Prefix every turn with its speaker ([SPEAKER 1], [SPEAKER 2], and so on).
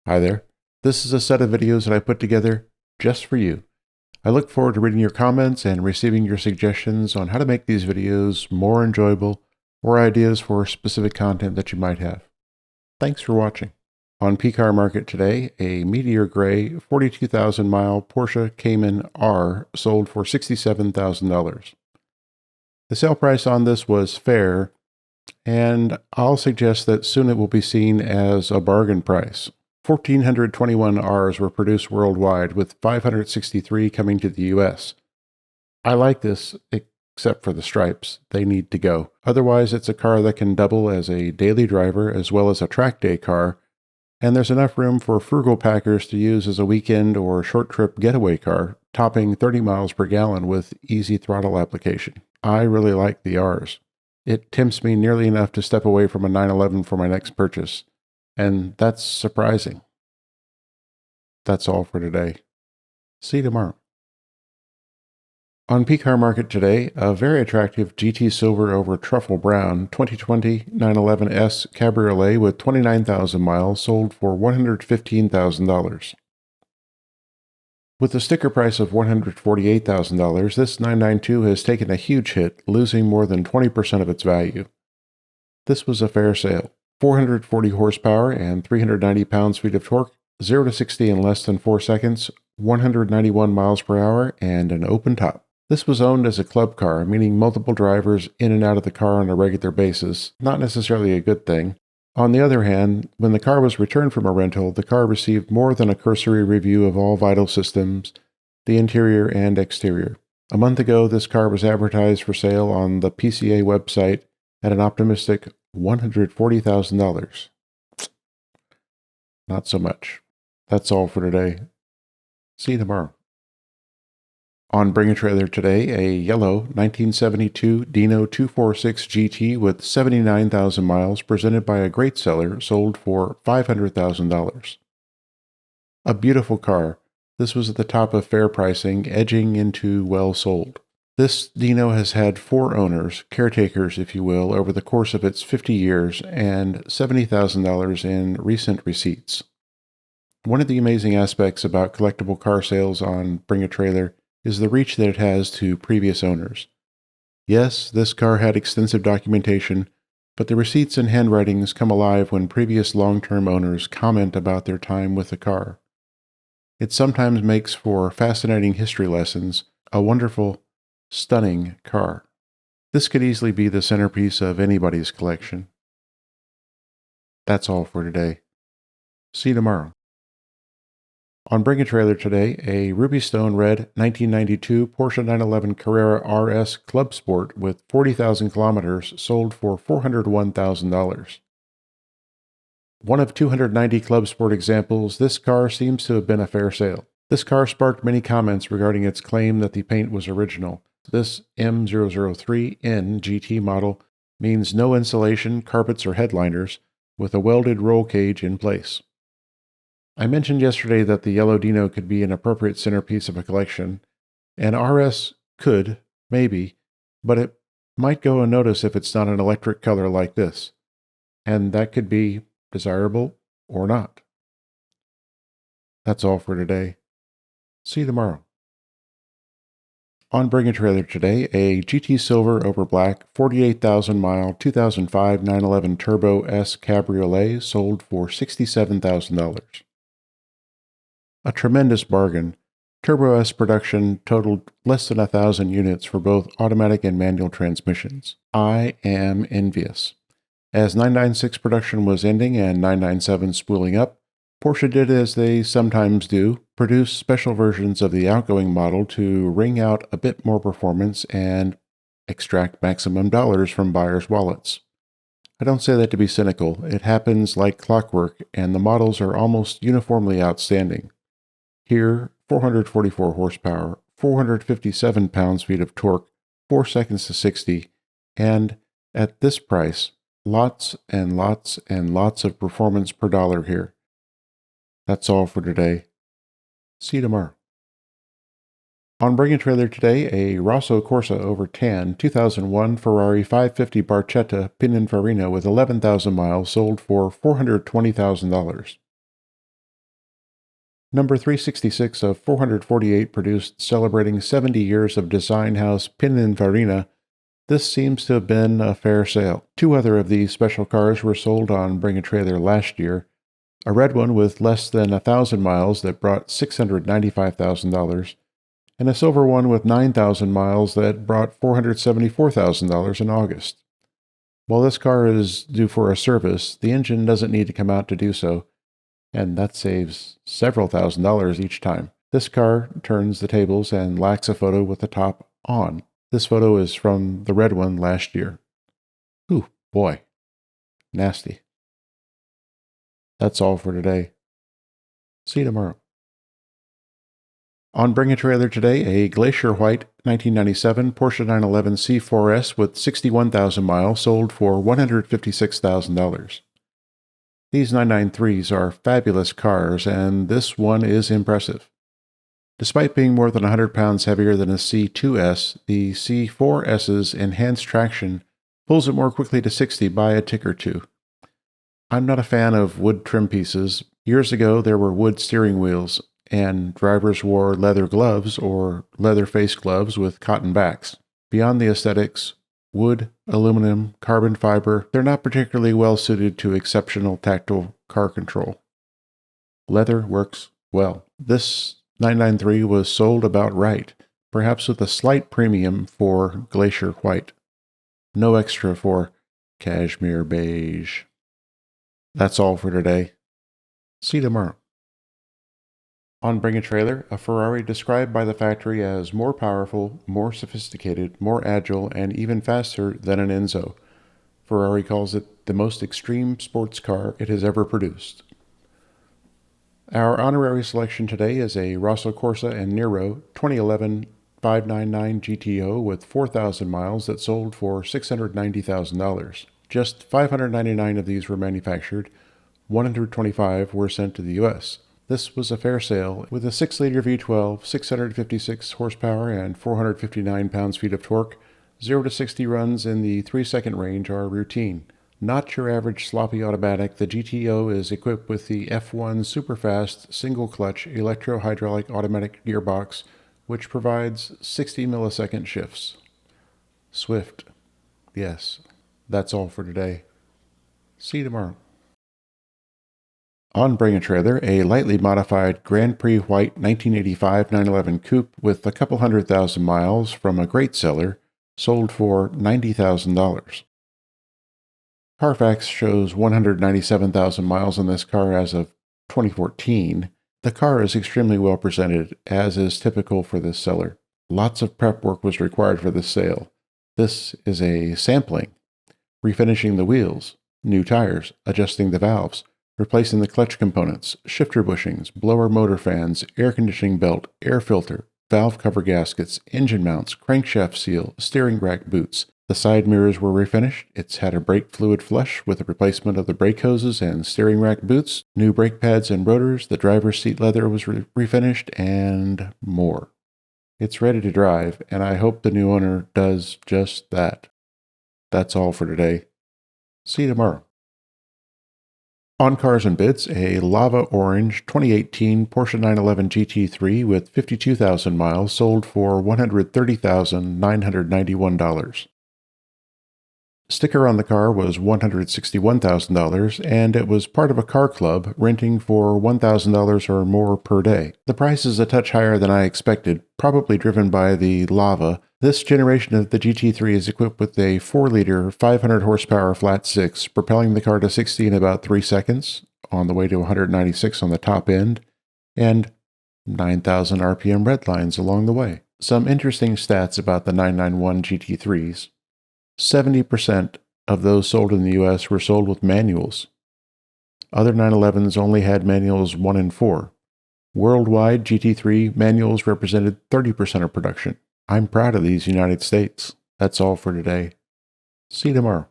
[SPEAKER 1] Hi there. This is a set of videos that I put together just for you. I look forward to reading your comments and receiving your suggestions on how to make these videos more enjoyable or ideas for specific content that you might have. Thanks for watching. On P-Car Market today, a Meteor Gray 42,000 mile Porsche Cayman R sold for $67,000. The sale price on this was fair, and I'll suggest that soon it will be seen as a bargain price. 1,421 Rs were produced worldwide, with 563 coming to the US. I like this, except for the stripes. They need to go. Otherwise, it's a car that can double as a daily driver as well as a track day car, and there's enough room for frugal packers to use as a weekend or short trip getaway car, topping 30 miles per gallon with easy throttle application. I really like the Rs. It tempts me nearly enough to step away from a 911 for my next purchase. And that's surprising. That's all for today. See you tomorrow. On P-Car Market today, a very attractive GT Silver over Truffle Brown 2020 911S Cabriolet with 29,000 miles sold for $115,000. With a sticker price of $148,000, this 992 has taken a huge hit, losing more than 20% of its value. This was a fair sale. 440 horsepower and 390 pounds-feet of torque, 0 to 60 in less than 4 seconds, 191 miles per hour, and an open top. This was owned as a club car, meaning multiple drivers in and out of the car on a regular basis, not necessarily a good thing. On the other hand, when the car was returned from a rental, the car received more than a cursory review of all vital systems, the interior and exterior. A month ago, this car was advertised for sale on the PCA website at an optimistic $140,000. Not so much. That's all for today. See you tomorrow. On Bring a Trailer today, a yellow 1972 Dino 246 GT with 79,000 miles presented by a great seller sold for $500,000. A beautiful car. This was at the top of fair pricing, edging into well sold. This Dino has had 4 owners, caretakers if you will, over the course of its 50 years and $70,000 in recent receipts. One of the amazing aspects about collectible car sales on Bring a Trailer is the reach that it has to previous owners. Yes, this car had extensive documentation, but the receipts and handwritings come alive when previous long-term owners comment about their time with the car. It sometimes makes for fascinating history lessons, a wonderful, stunning car. This could easily be the centerpiece of anybody's collection. That's all for today. See you tomorrow. On Bring a Trailer today, a Ruby Stone Red 1992 Porsche 911 Carrera RS Club Sport with 40,000 kilometers sold for $401,000. One of 290 Club Sport examples, this car seems to have been a fair sale. This car sparked many comments regarding its claim that the paint was original. This M003N GT model means no insulation, carpets, or headliners, with a welded roll cage in place. I mentioned yesterday that the yellow Dino could be an appropriate centerpiece of a collection, and RS could, maybe, but it might go unnoticed if it's not an electric color like this, and that could be desirable or not. That's all for today. See you tomorrow. On Bring a Trailer today, a GT Silver over Black 48,000 mile 2005 911 Turbo S Cabriolet sold for $67,000. A tremendous bargain. Turbo S production totaled less than 1,000 units for both automatic and manual transmissions. I am envious. As 996 production was ending and 997 spooling up, Porsche did as they sometimes do, produce special versions of the outgoing model to wring out a bit more performance and extract maximum dollars from buyers' wallets. I don't say that to be cynical. It happens like clockwork, and the models are almost uniformly outstanding. Here, 444 horsepower, 457 pounds-feet of torque, 4 seconds to 60, and at this price, lots and lots and lots of performance per dollar here. That's all for today. See you tomorrow. On Bring a Trailer today, a Rosso Corsa over Tan 2001 Ferrari 550 Barchetta Pininfarina with 11,000 miles sold for $420,000. Number 366 of 448 produced celebrating 70 years of design house Pininfarina. This seems to have been a fair sale. Two other of these special cars were sold on Bring a Trailer last year. A red one with less than 1,000 miles that brought $695,000, and a silver one with 9,000 miles that brought $474,000 in August. While this car is due for a service, the engine doesn't need to come out to do so, and that saves several $1,000s each time. This car turns the tables and lacks a photo with the top on. This photo is from the red one last year. Ooh, boy. Nasty. That's all for today. See you tomorrow. On Bring a Trailer today, a Glacier White 1997 Porsche 911 C4S with 61,000 miles sold for $156,000. These 993s are fabulous cars, and this one is impressive. Despite being more than 100 pounds heavier than a C2S, the C4S's enhanced traction pulls it more quickly to 60 by a tick or two. I'm not a fan of wood trim pieces. Years ago, there were wood steering wheels, and drivers wore leather gloves or leather face gloves with cotton backs. Beyond the aesthetics, wood, aluminum, carbon fiber, they're not particularly well suited to exceptional tactile car control. Leather works well. This 993 was sold about right, perhaps with a slight premium for Glacier White. No extra for Cashmere Beige. That's all for today. See you tomorrow. On Bring a Trailer, a Ferrari described by the factory as more powerful, more sophisticated, more agile, and even faster than an Enzo. Ferrari calls it the most extreme sports car it has ever produced. Our honorary selection today is a Rosso Corsa and Nero 2011 599 GTO with 4,000 miles that sold for $690,000. Just 599 of these were manufactured. 125 were sent to the U.S. This was a fair sale with a 6-liter V12, 656 horsepower, and 459 pounds-feet of torque. 0 to 60 runs in the 3-second range are routine. Not your average sloppy automatic, the GTO is equipped with the F1 superfast single-clutch electro-hydraulic automatic gearbox, which provides 60 millisecond shifts. Swift. Yes. That's all for today. See you tomorrow. On Bring a Trailer, a lightly modified Grand Prix White 1985 911 Coupe with a couple 100,000 miles from a great seller, sold for $90,000. Carfax shows 197,000 miles on this car as of 2014. The car is extremely well presented, as is typical for this seller. Lots of prep work was required for this sale. This is a sampling. Refinishing the wheels, new tires, adjusting the valves, replacing the clutch components, shifter bushings, blower motor fans, air conditioning belt, air filter, valve cover gaskets, engine mounts, crankshaft seal, steering rack boots. The side mirrors were refinished. It's had a brake fluid flush with a replacement of the brake hoses and steering rack boots, new brake pads and rotors, the driver's seat leather was refinished, and more. It's ready to drive, and I hope the new owner does just that. That's all for today. See you tomorrow. On Cars and Bids, a Lava Orange 2018 Porsche 911 GT3 with 52,000 miles sold for $130,991. Sticker on the car was $161,000, and it was part of a car club renting for $1,000 or more per day. The price is a touch higher than I expected, probably driven by the Lava. This generation of the GT3 is equipped with a 4-liter, 500 horsepower flat 6, propelling the car to 60 in about 3 seconds, on the way to 196 on the top end, and 9,000 RPM red lines along the way. Some interesting stats about the 991 GT3s. 70% of those sold in the U.S. were sold with manuals. Other 911s only had manuals 1 and 4. Worldwide, GT3 manuals represented 30% of production. I'm proud of these United States. That's all for today. See you tomorrow.